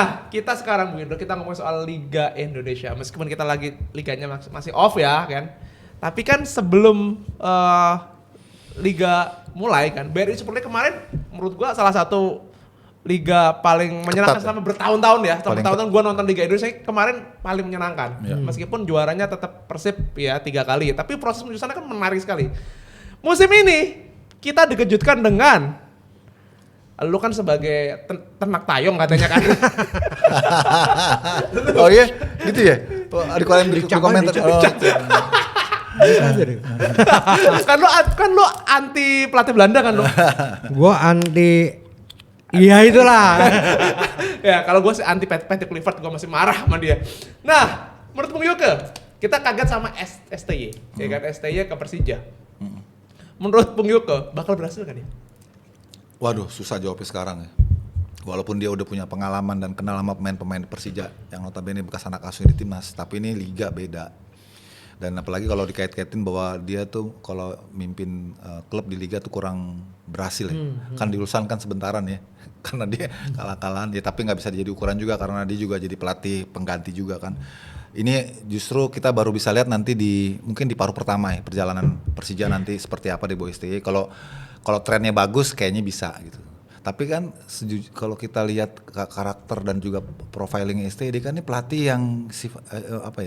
Nah, kita sekarang Bung Indro, kita ngomong soal Liga Indonesia. Meskipun kita lagi liganya masih off ya kan. Tapi kan sebelum Liga mulai kan, BRI Super League kemarin menurut gua salah satu liga paling menyenangkan Ketat, selama bertahun-tahun ya. Selama Paling bertahun-tahun gua nonton Liga Indonesia kemarin paling menyenangkan. Iya. Meskipun juaranya tetap Persib ya 3 kali, tapi proses menuju sana kan menarik sekali. Musim ini kita dikejutkan dengan lu kan sebagai ternak tayong katanya kan. Oh iya, gitu ya. Ada kalian di komentar. kan lu anti pelatih Belanda kan lu. Gua anti. Iya itulah. Ya kalau gue sih anti Patrick Kluivert, gue masih marah sama dia. Nah, menurut Bung Yoke, kita kaget sama STY, ya kan STY ke Persija. Menurut Bung Yoke, bakal berhasil kan ya? Waduh, susah jawabnya sekarang ya. Walaupun dia udah punya pengalaman dan kenal sama pemain-pemain Persija yang notabene bekas anak asuh di timnas, tapi ini liga beda. Dan apalagi kalau dikait-kaitin bahwa dia tuh kalau mimpin klub di liga tuh kurang berhasil ya. Kan dilulusan kan sebentaran ya. Karena dia kalah-kalahan ya, tapi nggak bisa jadi ukuran juga karena dia juga jadi pelatih pengganti juga kan. Ini justru kita baru bisa lihat nanti mungkin di paruh pertama ya perjalanan Persija nanti seperti apa di bawah STY. Kalau trennya bagus kayaknya bisa gitu. Tapi kan kalau kita lihat karakter dan juga profiling STY dia kan ini pelatih yang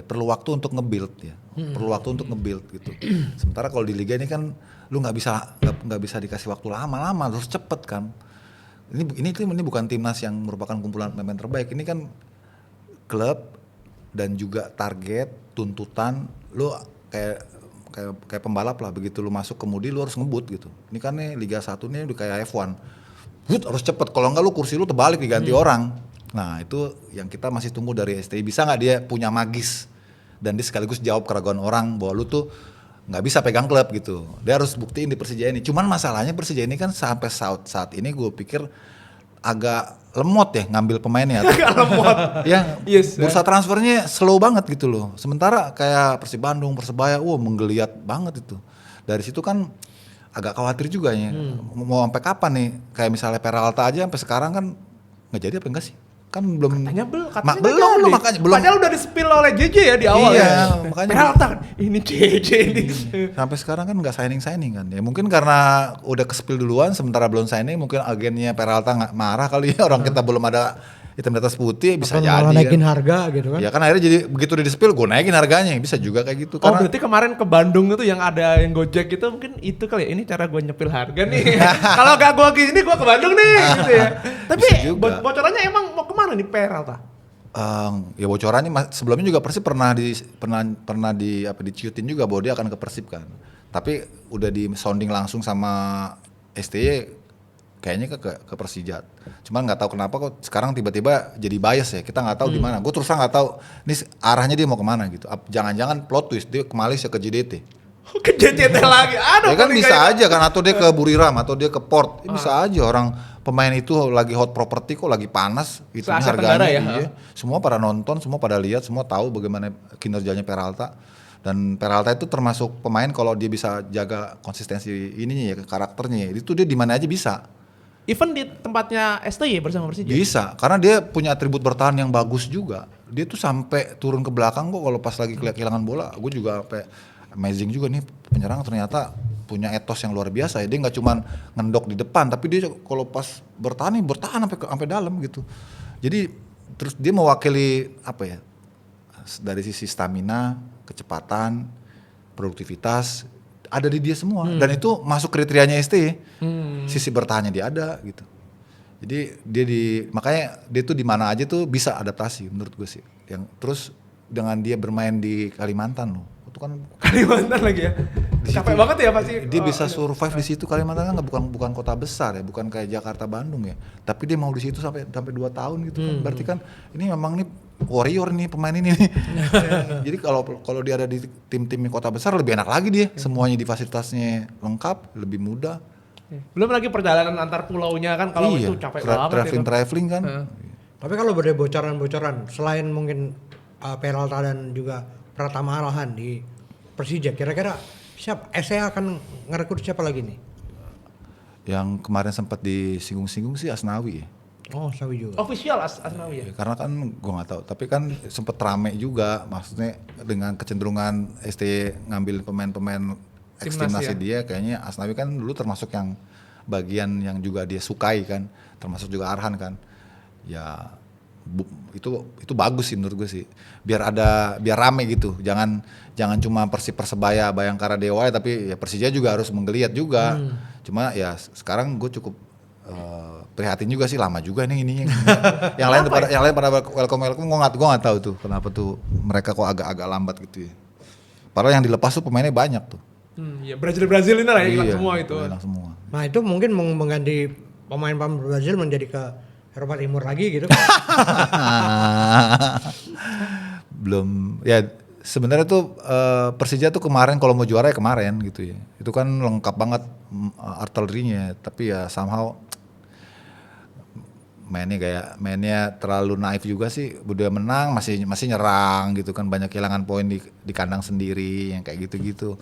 perlu waktu untuk nge-build ya. Perlu waktu untuk nge-build gitu. Sementara kalau di liga ini kan lu nggak bisa dikasih waktu lama-lama, harus cepet kan. Ini bukan timnas yang merupakan kumpulan pemain terbaik. Ini kan klub dan juga target, tuntutan lu kayak pembalap lah, begitu lu masuk kemudi lu harus ngebut gitu. Ini kan nih Liga 1 nih udah kayak F1. Harus cepet, kalau enggak lu kursi lu terbalik diganti orang. Nah itu yang kita masih tunggu dari STY, bisa nggak dia punya magis dan dia sekaligus jawab keraguan orang bahwa lu tuh nggak bisa pegang klub gitu. Dia harus buktiin di Persija ini. Cuman masalahnya Persija ini kan sampai saat ini gue pikir agak lemot ya ngambil pemainnya. Agak lemot. Ya, Yes, bursa transfernya slow banget gitu loh. Sementara kayak Persib Bandung, Persebaya, menggeliat banget itu. Dari situ kan agak khawatir juga ya. Mau sampai kapan nih? Kayak misalnya Peralta aja sampai sekarang kan nggak jadi apa enggak sih? Kan belum. Katanya belum makanya belum. Padahal udah di-spill oleh JJ ya di awal Iya, ya. makanya. Peralta ini JJ ini. Sampai sekarang kan nggak signing kan ya, mungkin karena udah ke-spill duluan sementara belum signing, mungkin agennya Peralta nggak marah kali ya, orang kita belum ada hitam di atas putih, bisa Atau jadi malah naikin kan. harga gitu kan. Ya kan akhirnya jadi begitu udah di-spill gue naikin harganya, bisa juga kayak gitu. Oh berarti kemarin ke Bandung itu yang ada yang Gojek itu mungkin itu kali ya, ini cara gue nyepil harga nih. Kalau gak gue gini gue ke Bandung nih gitu ya. Tapi bocorannya emang mau kemana nih Peralta? Ya bocorannya sebelumnya juga Persib pernah diciutin juga bahwa dia akan ke Persib kan. Tapi udah di sounding langsung sama STY kayaknya ke Persija. Cuman nggak tahu kenapa kok sekarang tiba-tiba jadi bias ya. Kita nggak tahu di mana. Gue terus terang nggak tahu ini arahnya dia mau kemana gitu. Jangan-jangan plot twist dia ke Malaysia, ke JDT. Ke JCT lagi. Aduh. Ya kan bisa aja kan, atau dia ke Buriram atau dia ke Port. Bisa aja orang pemain itu lagi hot property kok, lagi panas itu harganya ya, iya. Semua pada nonton, semua pada lihat, semua tahu bagaimana kinerjanya Peralta. Dan Peralta itu termasuk pemain kalau dia bisa jaga konsistensi ininya ya, karakternya. Itu dia di mana aja bisa. Even di tempatnya STY bersama Persija? Bisa, karena dia punya atribut bertahan yang bagus juga. Dia tuh sampai turun ke belakang kok kalau pas lagi kehilangan bola. Gue juga sampai amazing juga nih penyerang ternyata punya etos yang luar biasa ya. Dia nggak cuma ngendok di depan, tapi dia kalau pas bertahan sampai dalam gitu. Jadi terus dia mewakili apa ya? Dari sisi stamina, kecepatan, produktivitas ada di dia semua, dan itu masuk kriterianya ST. Sisi bertahannya dia ada gitu. Jadi makanya dia tuh di mana aja tuh bisa adaptasi menurut gue sih. Yang terus dengan dia bermain di Kalimantan loh. Itu kan Kalimantan lagi ya. Capek banget ya pasti. Dia bisa survive di situ. Kalimantan kan bukan kota besar ya, bukan kayak Jakarta, Bandung ya. Tapi dia mau di situ sampai 2 tahun gitu kan. Berarti kan ini memang nih warrior nih pemain ini nih. Jadi kalau dia ada di tim-tim kota besar lebih enak lagi dia. Semuanya di fasilitasnya lengkap, lebih mudah. Belum lagi perjalanan antar pulaunya kan, kalau itu capek banget. Traveling kan. Tapi kalau ada bocoran-bocoran selain mungkin Peralta dan juga Pratama Arhan di Persija, kira-kira SE akan ngerekrut siapa lagi nih? Yang kemarin sempat disinggung-singgung sih Asnawi ya. Oh, Sawi juga. Official Asnawi ya. Ya, karena kan gue nggak tahu, tapi kan sempet rame juga, maksudnya dengan kecenderungan STY ngambil pemain-pemain Timnas timnasnya ya. dia, kayaknya Asnawi kan dulu termasuk yang bagian yang juga dia sukai kan, termasuk juga Arhan kan. Ya itu bagus sih menurut gue sih. Biar rame gitu. Jangan cuma Persebaya, Bayangkara, Dewa, tapi ya Persija juga harus menggeliat juga. Cuma ya sekarang gue cukup prihatin juga sih, lama juga nih. yang lain pada welcome gue nggak tahu tuh kenapa tuh mereka kok agak lambat gitu ya. Padahal yang dilepas tuh pemainnya banyak tuh. Ya Brazil ini lah yang hilang Iya, semua itu. hilang semua. Nah, itu mungkin mengganti pemain-pemain Brazil menjadi ke Eropa Timur lagi gitu. Belum ya, sebenarnya tuh Persija tuh kemarin kalau mau juara ya kemarin gitu ya. Itu kan lengkap banget artillerinya, tapi ya somehow mainnya terlalu naif juga sih. Udah menang masih nyerang gitu kan, banyak kehilangan poin di kandang sendiri yang kayak gitu-gitu.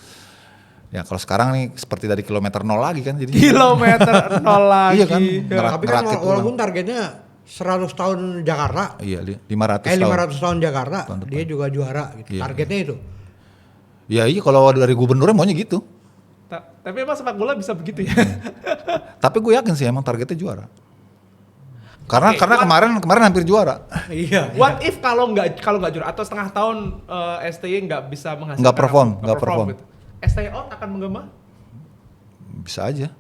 Ya kalau sekarang nih seperti dari kilometer 0 lagi kan jadi. Kilometer 0 lagi. Iya kan. Tapi kan walaupun targetnya 100 tahun Jakarta. Iya, 500 tahun. 500 tahun Jakarta, dia juga juara gitu. Iya. Targetnya itu. Ya iya, kalau dari gubernurnya maunya gitu. Tapi emang sepak bola bisa begitu ya. Tapi gue yakin sih emang targetnya juara. Karena Oke, kemarin hampir juara. Iya. What if kalau nggak juara atau setengah tahun STY nggak bisa menghasilkan Nggak perform. gitu. STY out akan menggema? Bisa aja.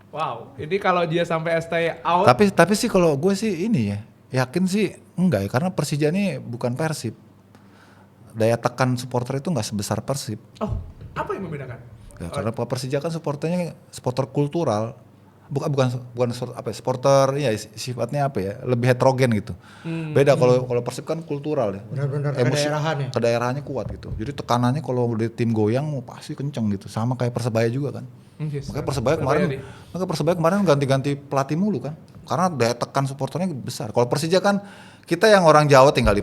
Wow, ini kalau dia sampai STY out. Tapi sih kalau gue sih ini ya, yakin sih enggak ya, karena Persija ini bukan Persib. Daya tekan supporter itu nggak sebesar Persib. Oh, apa yang membedakan? Ya, karena Persija kan supporternya supporter kultural. Bukan apa ya, supporter ya sifatnya apa ya, lebih heterogen gitu. Beda kalau Persib kan kultural ya. Benar-benar Emosi- kedaerahan ya. Kedaerahannya kuat gitu. Jadi tekanannya kalau udah tim goyang pasti kenceng gitu. Sama kayak Persebaya juga kan. Yes, Makanya Persebaya kemarin ganti-ganti pelatih mulu kan. Karena daya tekan supporternya besar. Kalau Persija kan kita yang orang Jawa tinggal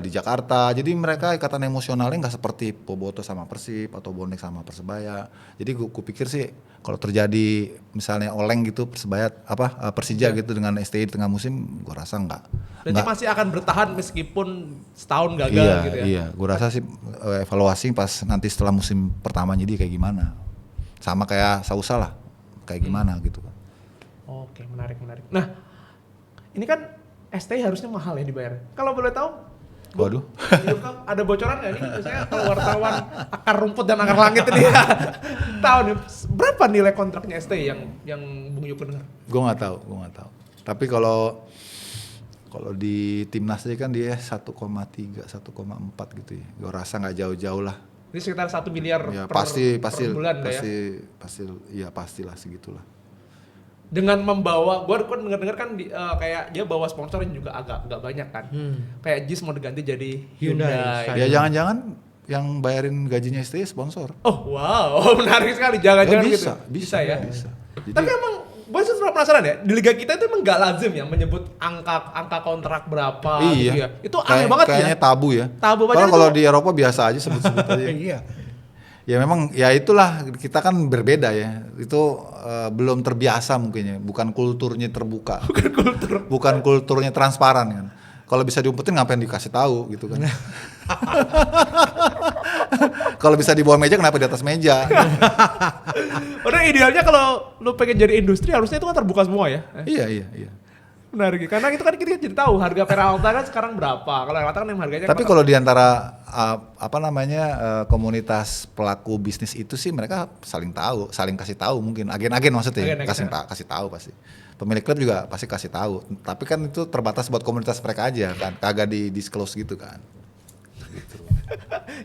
di Jakarta. Jadi mereka ikatan emosionalnya nggak seperti Boboto sama Persib atau Bonek sama Persebaya. Jadi gue pikir sih kalau terjadi misalnya oleng gitu Persija gitu dengan STY di tengah musim, gue rasa nggak. Berarti masih akan bertahan meskipun setahun gagal gitu ya? Iya, gue rasa sih evaluasi pas nanti setelah musim pertamanya dia kayak gimana. Sama kayak Sausa lah, kayak gimana gitu kan. Oke, menarik. Nah, ini kan STY harusnya mahal ya dibayar. Kalau boleh tahu, Waduh. Yuka, ada bocoran nggak nih? Misalnya kalau wartawan akar rumput dan akar langit ini ya, tahu nih berapa nilai kontraknya STY yang Bung Yuka dengar? Gue nggak tahu. Tapi kalau di timnas aja kan dia 1,3, 1,4 gitu ya. Gue rasa nggak jauh-jauh lah. Ini sekitar 1 miliar Ya per bulan ya. Pastilah segitulah. Dengan membawa, gue dengar kan kayak dia bawa sponsor yang juga agak banyak kan. Kayak Jis mau diganti jadi Hyundai. Ya jangan-jangan yang bayarin gajinya STY sponsor. Oh wow, menarik sekali. Jangan-jangan Ya, gitu. Bisa ya. Jadi, Tapi emang gue selalu penasaran ya, di liga kita itu emang gak lazim ya menyebut angka kontrak berapa gitu ya. Itu aneh banget ya. Kayaknya tabu ya. Tabu banget. Kalau di Eropa biasa aja sebut-sebut aja. Iya. Ya memang ya itulah, kita kan berbeda ya. Itu belum terbiasa mungkin ya. Bukan kulturnya terbuka. Bukan kulturnya transparan kan. Kalau bisa diumpetin ngapain dikasih tahu gitu kan. Kalau bisa di bawah meja kenapa di atas meja? Udah idealnya kalau lu pengen jadi industri harusnya itu kan terbuka semua ya. Iya. Menarik. Karena itu kan kita jadi tahu harga Peralta kan sekarang berapa. Kalau Peralta kan yang harganya. Tapi kalau di antara komunitas pelaku bisnis itu sih mereka saling kasih tahu mungkin. Agen-agen maksudnya kasih tahu pasti. Pemilik klub juga pasti kasih tahu. Tapi kan itu terbatas buat komunitas mereka aja kan. Kagak di disclose gitu kan. Gitu.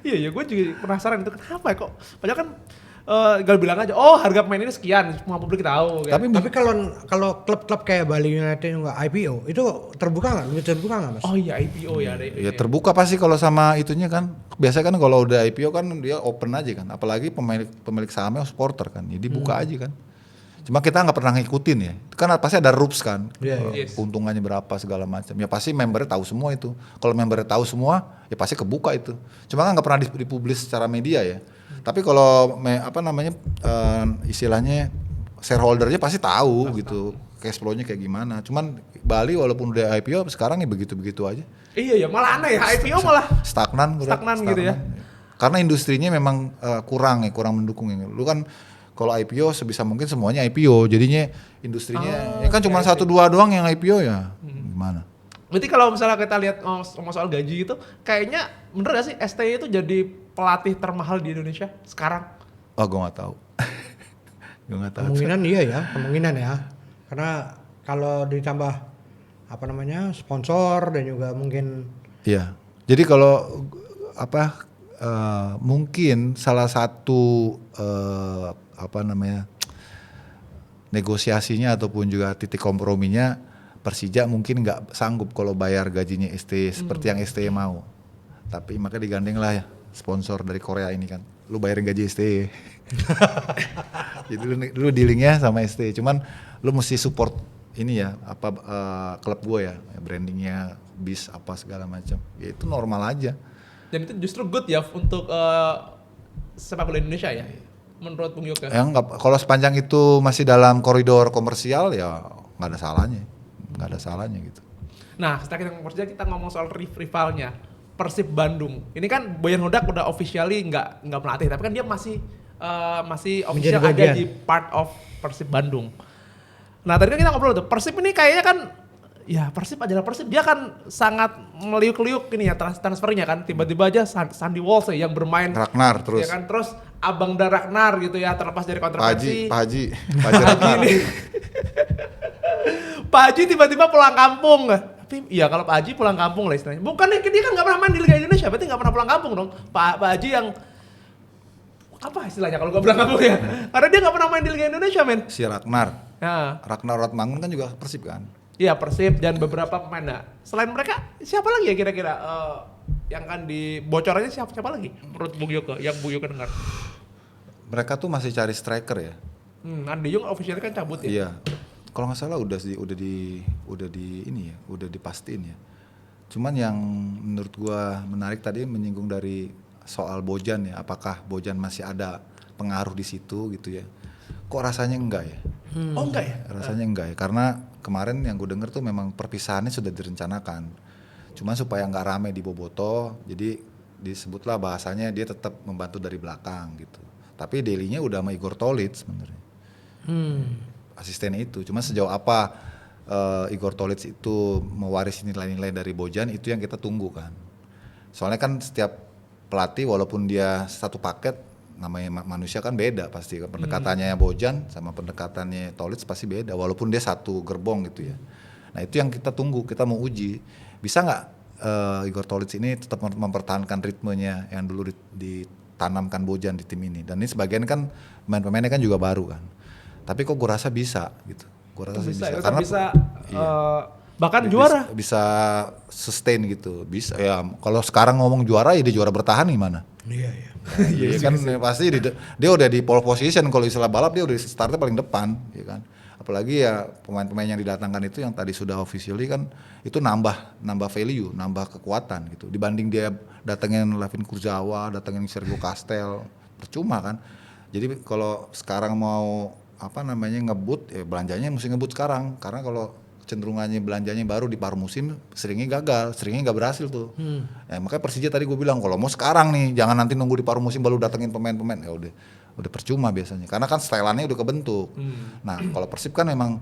Iya, gue juga penasaran itu kenapa ya kok. Padahal kan gal bilang aja, oh harga pemain ini sekian, semua publik tahu. Kan? Tapi kalau klub-klub kayak Bali United nggak IPO, itu terbuka nggak? Lebih terbuka nggak, Mas? Oh iya IPO ya. Ya terbuka pasti kalau sama itunya kan. Biasanya kan kalau udah IPO kan dia open aja kan. Apalagi pemilik sahamnya supporter kan. Jadi buka aja kan. Cuma kita nggak pernah ngikutin ya. Kan pasti ada rules kan. Iya. Yes. Keuntungannya berapa segala macam. Ya pasti membernya tahu semua itu. Kalau membernya tahu semua, ya pasti kebuka itu. Cuma kan nggak pernah dipublis secara media ya. Tapi kalau istilahnya shareholdernya pasti tahu gitu. cash flow-nya kayak gimana. Cuman Bali walaupun udah IPO sekarang ya begitu-begitu aja. Iya ya, malah aneh ya, IPO malah Stagnan gitu ya. Karena industrinya memang kurang mendukung ya. Lu kan kalau IPO sebisa mungkin semuanya IPO, jadinya industrinya ya kan cuma 1-2 doang yang IPO ya. Gimana? Berarti kalau misalnya kita lihat soal gaji itu, kayaknya bener gak sih STY itu jadi pelatih termahal di Indonesia sekarang? Oh, gue nggak tahu. Gue nggak tahu. Kemungkinan iya ya, kemungkinan ya. Karena kalau ditambah apa namanya sponsor dan juga mungkin. Iya. Jadi kalau mungkin salah satu negosiasinya ataupun juga titik komprominya Persija mungkin nggak sanggup kalau bayar gajinya STY seperti yang STY mau. Tapi makanya digandeng lah ya sponsor dari Korea ini kan. Lu bayarin gaji STY. Jadi lu dealingnya sama STY. Cuman lu mesti support ini ya klub gue ya brandingnya bis apa segala macam. Ya itu normal aja. Dan itu justru good ya untuk sepak bola Indonesia ya, menurut Bung Yoga. Kalau sepanjang itu masih dalam koridor komersial ya nggak ada salahnya gitu. Nah setelah kita ngomong Persija, kita ngomong soal rivalnya Persib Bandung. Ini kan Boyan Hodak udah officially nggak melatih, tapi kan dia masih official ada di part of Persib Bandung. Nah tadi kan kita ngobrol tuh, Persib ini kayaknya kan ya Persib adalah Persib, dia kan sangat meliuk-liuk ini ya transfernya kan, tiba-tiba aja Sandy Walsh yang bermain Ragnar terus. Ya kan, terus Abang dan Ragnar gitu ya, terlepas dari kontroversi. Pak Haji Ragnar. Pak Haji tiba-tiba pulang kampung. Tapi iya kalau Pak Haji pulang kampung lah istilahnya. Bukan dia kan nggak pernah main di Liga Indonesia, berarti nggak pernah pulang kampung dong. Pak Haji yang apa istilahnya kalau gak pulang kampung ya? Karena dia nggak pernah main di Liga Indonesia men. Si Ragnar. Ya. Ragnar Ratmangun kan juga Persib kan? Iya Persib dan beberapa pemain. Nah, selain mereka siapa lagi ya kira-kira yang akan dibocorannya siapa lagi menurut Bung Yoga yang Bung Yoga dengar? Mereka tuh masih cari striker ya. Andi Yung official kan cabut ya. Iya. Kalau nggak salah udah dipastiin ya. Cuman yang menurut gua menarik tadi menyinggung dari soal Bojan ya. Apakah Bojan masih ada pengaruh di situ gitu ya? Kok rasanya enggak ya? Oh enggak ya? Rasanya enggak ya, karena kemarin yang gue denger tuh memang perpisahannya sudah direncanakan. Cuma supaya nggak rame di Boboto, jadi disebutlah bahasanya dia tetap membantu dari belakang gitu. Tapi daily-nya udah sama Igor Tolic sebenarnya. Asistennya itu. Cuma sejauh apa Igor Tolic itu mewarisi nilai-nilai dari Bojan itu yang kita tunggu kan. Soalnya kan setiap pelatih walaupun dia satu paket, namanya manusia kan beda pasti, pendekatannya Bojan sama pendekatannya Tolic pasti beda walaupun dia satu gerbong gitu ya. Nah itu yang kita tunggu, kita mau uji bisa nggak Igor Tolic ini tetap mempertahankan ritmenya yang dulu ditanamkan Bojan di tim ini. Dan ini sebagian kan pemain-pemainnya kan juga baru kan, tapi kok gue rasa bisa gitu, gue rasa bisa karena bisa bahkan juara bisa sustain gitu, bisa ya. Kalau sekarang ngomong juara ya dia juara bertahan gimana? Iya. Iya kan pasti dia udah di pole position, kalau istilah balap dia udah startnya paling depan, ya kan. Apalagi ya pemain-pemain yang didatangkan itu yang tadi sudah officially kan itu nambah value, nambah kekuatan gitu. Dibanding dia datengin Lavin Kurzawa, datengin Sergio Castel, percuma kan. Jadi kalau sekarang mau ngebut ya belanjanya mesti ngebut sekarang, karena kalau cenderungannya belanjanya baru di paruh musim seringnya gagal, seringnya nggak berhasil tuh. Ya, makanya Persija tadi gue bilang kalau mau sekarang nih, jangan nanti nunggu di paruh musim baru datengin pemain-pemain, ya udah percuma biasanya, karena kan stylannya udah kebentuk. Nah kalau Persib kan memang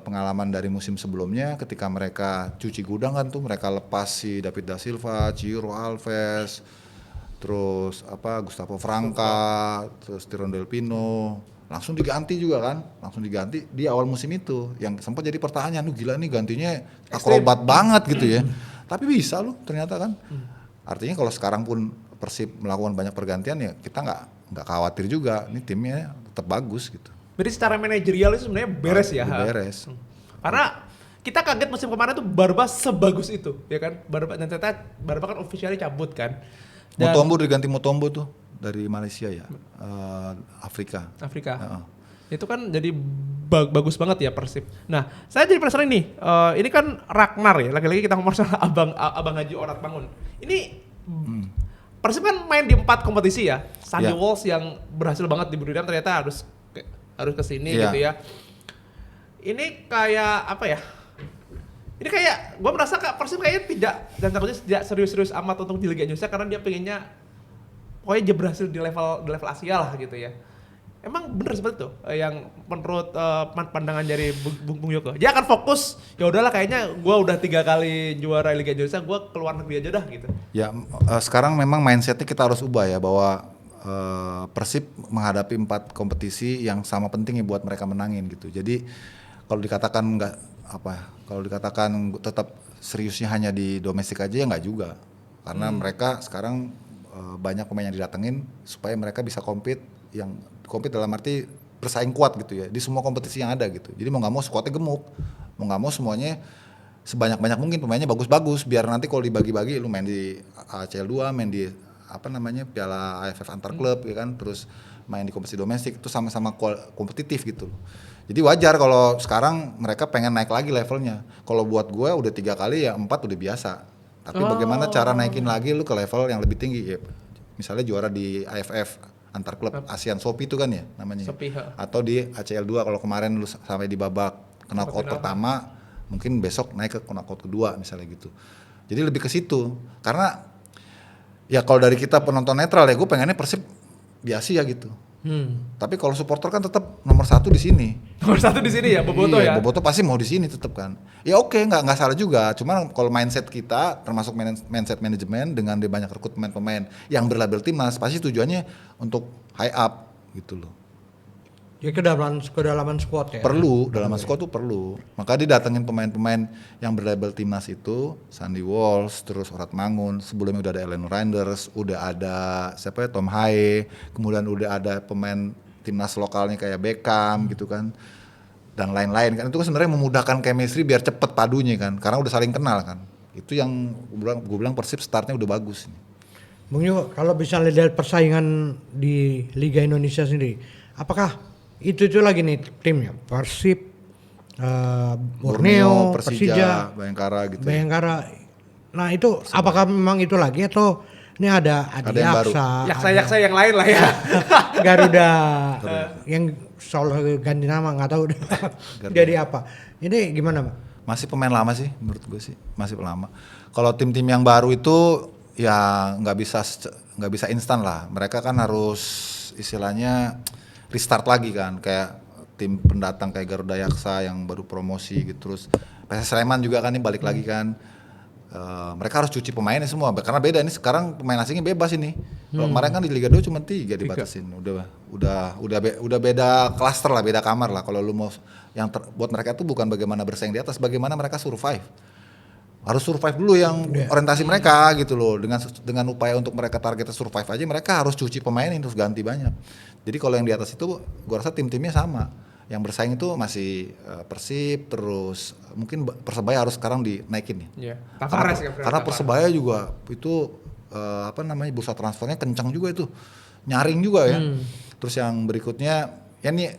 pengalaman dari musim sebelumnya ketika mereka cuci gudang kan tuh, mereka lepas si David da Silva, Ciro Alves, terus Gustavo Franca, terus Tirondel Pino, langsung diganti juga kan, di awal musim itu, yang sempat jadi pertanyaan, gila nih gantinya akrobat banget gitu ya, tapi bisa loh ternyata kan. Artinya kalau sekarang pun Persib melakukan banyak pergantian ya kita nggak khawatir juga, ini timnya tetap bagus gitu. Jadi secara manajerial itu sebenarnya beres ya? Beres. Karena kita kaget musim kemarin tuh Barba sebagus itu, ya kan? Barba dan ternyata Barba kan officially cabut kan. Dan Mutombo diganti Mutombo tuh dari Malaysia ya, Afrika. Itu kan jadi bagus banget ya Persib. Nah, saya jadi penasaran nih. Ini kan Ragnar ya, lagi-lagi kita ngomong soal Abang Haji Orat Bangun. Ini Persib kan main di 4 kompetisi ya. Sandy Walsh yang berhasil banget di Brunei ternyata harus ke sini gitu ya. ini kayak apa ya? Ini kayak gue merasa Persib kayaknya tidak serius-serius amat untuk di Liga Indonesia karena dia pengennya pokoknya dia berhasil di level Asia lah gitu ya. Emang bener seperti itu yang menurut pandangan dari Bung Yoko. Dia akan fokus, ya udahlah kayaknya gue udah 3 kali juara Liga Indonesia, gue keluar negeri aja dah gitu. Ya sekarang memang mindsetnya kita harus ubah ya, bahwa Persib menghadapi 4 kompetisi yang sama pentingnya buat mereka menangin gitu. Jadi kalau dikatakan tetap seriusnya hanya di domestik aja ya nggak juga, karena mereka sekarang banyak pemain yang didatengin supaya mereka bisa compete dalam arti bersaing kuat gitu ya di semua kompetisi yang ada gitu. Jadi mau nggak mau skuadnya gemuk, mau nggak mau semuanya sebanyak-banyak mungkin pemainnya bagus-bagus, biar nanti kalau dibagi-bagi lu main di ACL 2, main di Piala AFF antar klub ya kan, terus main di kompetisi domestik itu sama-sama kompetitif gitu. Jadi wajar kalau sekarang mereka pengen naik lagi levelnya. Kalau buat gue udah 3 kali ya 4 udah biasa. Tapi bagaimana cara naikin lagi lu ke level yang lebih tinggi ya. Misalnya juara di AFF antar klub ASEAN Shopee itu kan ya namanya. Shopee, atau di ACL 2 kalau kemarin lu sampai di babak knockout pertama, mungkin besok naik ke knockout kedua misalnya gitu. Jadi lebih ke situ. Karena ya kalau dari kita penonton netral ya gue pengennya Persib di Asia gitu. Tapi kalau supporter kan tetap nomor 1 di sini. Nomor 1 di sini ya, Boboto ya. Boboto pasti mau di sini tetap kan. Ya oke, nggak salah juga. Cuman kalau mindset kita, termasuk mindset manajemen dengan dia banyak rekrut pemain-pemain yang berlabel timnas, pasti tujuannya untuk high up gitu loh. Ya kedalaman squad ya. Perlu, dalaman squad tuh perlu. Maka dia datengin pemain-pemain yang berlabel timnas itu, Sandy Walsh, terus Orat Mangun, sebelumnya udah ada Ellen Reinders, udah ada siapa ya, Tom Haye, kemudian udah ada pemain timnas lokalnya kayak Beckham gitu kan, dan lain-lain kan. Itu kan sebenarnya memudahkan chemistry biar cepet padunya kan, karena udah saling kenal kan. Itu yang gue bilang Persib startnya udah bagus. Bung Yo, kalau bisa lihat persaingan di Liga Indonesia sendiri, apakah itu lagi nih timnya Persib, Borneo, Persija, Bayangkara gitu. Bayangkara. Nah itu apakah memang itu lagi atau ini ada yang baru. Yaksa yang lain lah ya. Garuda yang soal ganti nama nggak tahu jadi apa. Ini gimana Pak? Masih pemain lama sih menurut gue sih, masih lama. Kalau tim-tim yang baru itu ya nggak bisa instan lah. Mereka kan harus istilahnya restart lagi kan, kayak tim pendatang kayak Garuda Yaksa yang baru promosi gitu, terus PSS Sleman juga kan ini balik lagi kan. Mereka harus cuci pemainnya semua karena beda ini sekarang pemain asingnya bebas ini. Kalau kemarin kan di Liga 2 cuma 3 dibatasin. Udah beda klaster lah, beda kamar lah. Kalau lu mau yang buat mereka tuh bukan bagaimana bersaing di atas, bagaimana mereka survive. Harus survive dulu yang orientasi mereka gitu loh. Dengan upaya untuk mereka targetnya survive aja, mereka harus cuci pemain ini terus ganti banyak. Jadi kalau yang di atas itu gua rasa tim-timnya sama. Yang bersaing itu masih Persib, terus mungkin Persebaya harus sekarang dinaikin ya. Karena Persebaya juga itu bursa transfernya kencang juga itu. Nyaring juga ya. Terus yang berikutnya ya ini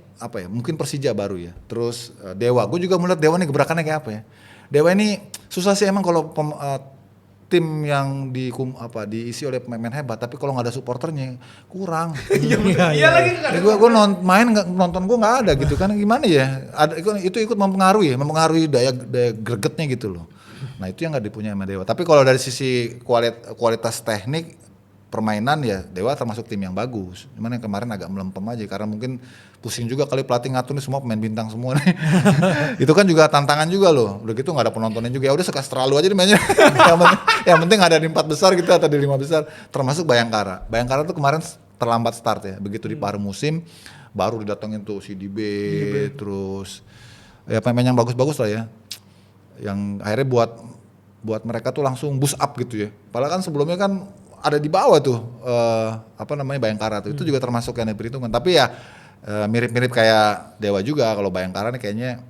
mungkin Persija baru ya. Terus Dewa, gue juga melihat Dewa nih gebrakannya kayak apa ya. Dewa ini susah sih emang kalau tim yang diisi oleh pemain hebat, tapi kalau nggak ada supporternya kurang. Iya lagi. Gue nonton gue nggak ada gitu kan, gimana ya? Itu ikut mempengaruhi daya gregetnya gitu loh. Nah itu yang nggak dipunyai sama Dewa. Tapi kalau dari sisi kualitas teknik permainan ya Dewa termasuk tim yang bagus. Cuman yang kemarin agak melempem aja karena mungkin pusing juga kali pelatih ngatur nih semua pemain bintang semua nih. Itu kan juga tantangan juga loh. Udah gitu nggak ada penontonnya juga. Ya udah sekas terlalu aja nih mainnya. yang penting ada di 4 besar gitu atau di 5 besar. Termasuk Bayangkara. Bayangkara tuh kemarin terlambat start ya. Begitu di paruh musim baru didatengin tuh si Dibe. Terus ya pemain yang bagus-bagus lah ya. Yang akhirnya buat mereka tuh langsung boost up gitu ya. Padahal kan sebelumnya kan ada di bawah tuh Bayangkara tuh. Itu juga termasuk yang diperhitungkan. Tapi ya mirip-mirip kayak Dewa juga. Kalau Bayangkara nih kayaknya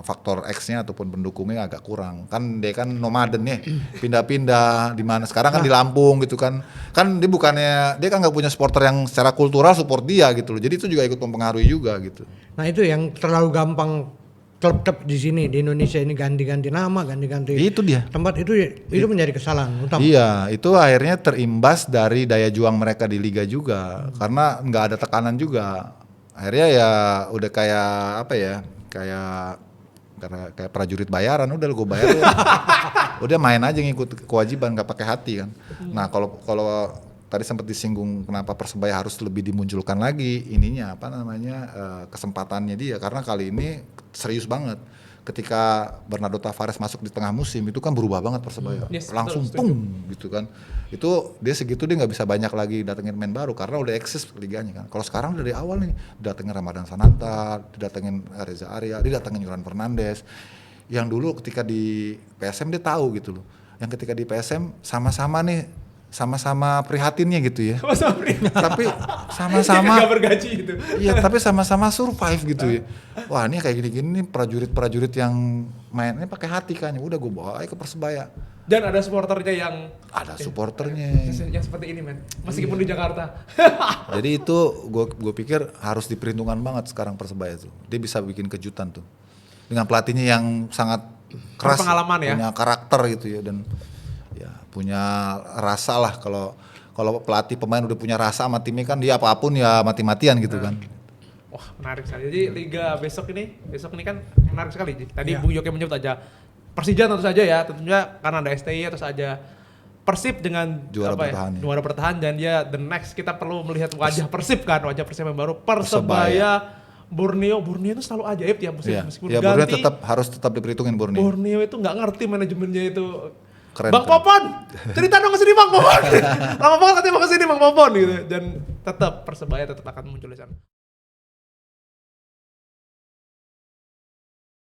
faktor X-nya ataupun pendukungnya agak kurang. Kan dia kan nomaden nih, pindah-pindah di mana. Sekarang kan di Lampung gitu kan. Kan dia kan nggak punya supporter yang secara kultural support dia gitu loh. Jadi itu juga ikut mempengaruhi juga gitu. Nah itu yang terlalu gampang klub-klub di sini di Indonesia ini ganti-ganti nama, ganti-ganti itu dia. Tempat itu menjadi kesalahan utama. Iya, itu akhirnya terimbas dari daya juang mereka di liga juga. Karena nggak ada tekanan juga. Akhirnya ya udah kayak karena kayak prajurit bayaran, udah gue bayar lu. Udah main aja ngikut kewajiban, nggak pakai hati kan. Nah kalau tadi sempat disinggung kenapa Persebaya harus lebih dimunculkan lagi ininya apa namanya kesempatannya dia, karena kali ini serius banget. Ketika Bernardo Tavares masuk di tengah musim itu kan berubah banget Persebaya, Yes, langsung betul, pum gitu kan. Itu dia segitu dia nggak bisa banyak lagi datengin main baru karena udah eksis liganya kan. Kalau sekarang dari awal nih datengin Ramadan Sananta, didatengin Reza Arya, didatengin Yoran Fernandes. Yang dulu ketika di PSM dia tahu gitu loh. Yang ketika di PSM sama-sama prihatinnya gitu ya. Tapi sama-sama Gak bergaji gitu. iya, tapi sama-sama survive gitu ya. Wah, ini kayak gini-gini nih prajurit-prajurit yang mainnya pakai hati kan. Udah gue bawa aja ke Persebaya. Dan ada supporternya yang Ada supporternya. yang seperti ini men, meskipun di Jakarta. Jadi itu gue pikir harus diperhitungkan banget sekarang Persebaya tuh. Dia bisa bikin kejutan tuh. Dengan pelatihnya yang sangat keras, Berpengalaman ya. punya karakter gitu ya, dan ya punya rasa lah. Kalau pelatih pemain udah punya rasa sama timnya kan dia apapun ya mati-matian gitu kan. Wah menarik sekali. Jadi liga besok ini kan menarik sekali. Tadi Iya. Bung Yoke menyebut aja Persija tentu saja ya, tentunya karena ada STY terus aja Persib dengan Juara bertahan ya. juara bertahan, dan dia the next kita perlu melihat wajah Persib kan, wajah Persib yang baru, Persebaya. Borneo itu selalu ajaib tiap musim, Iya. meskipun Ya Borneo ganti. harus tetap diperhitungin Borneo. Borneo itu nggak ngerti manajemennya itu. Keren, Bang keren. Popon, cerita dong kesini Bang Popon. Lama banget nanti mau kesini Bang Popon gitu. Dan tetap Persebaya tetap akan muncul di sana.